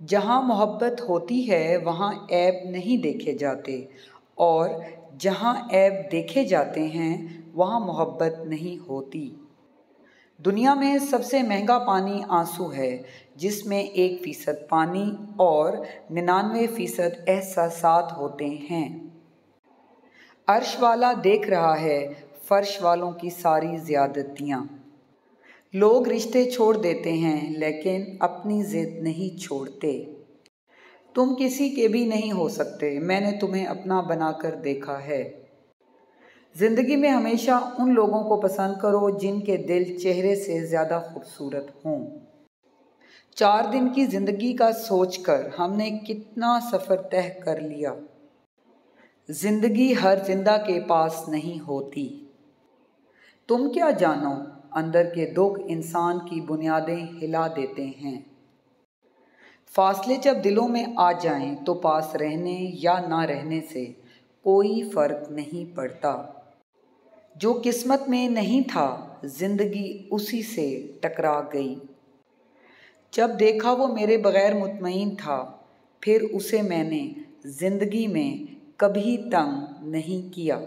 जहाँ मोहब्बत होती है वहाँ ऐब नहीं देखे जाते, और जहाँ ऐब देखे जाते हैं वहाँ मोहब्बत नहीं होती। दुनिया में सबसे महंगा पानी आंसू है, जिसमें 1% पानी और 99% एहसासात होते हैं। अर्श वाला देख रहा है फर्श वालों की सारी ज़्यादतियाँ। लोग रिश्ते छोड़ देते हैं लेकिन अपनी ज़िद नहीं छोड़ते। तुम किसी के भी नहीं हो सकते, मैंने तुम्हें अपना बनाकर देखा है। ज़िंदगी में हमेशा उन लोगों को पसंद करो जिनके दिल चेहरे से ज़्यादा खूबसूरत हों। 4 दिन की ज़िंदगी का सोचकर हमने कितना सफ़र तय कर लिया। ज़िंदगी हर जिंदा के पास नहीं होती। तुम क्या जानो, अंदर के दुख इंसान की बुनियादें हिला देते हैं। फासले जब दिलों में आ जाएं तो पास रहने या ना रहने से कोई फ़र्क नहीं पड़ता। जो किस्मत में नहीं था जिंदगी उसी से टकरा गई। जब देखा वो मेरे बग़ैर मुतमईन था, फिर उसे मैंने ज़िंदगी में कभी तंग नहीं किया।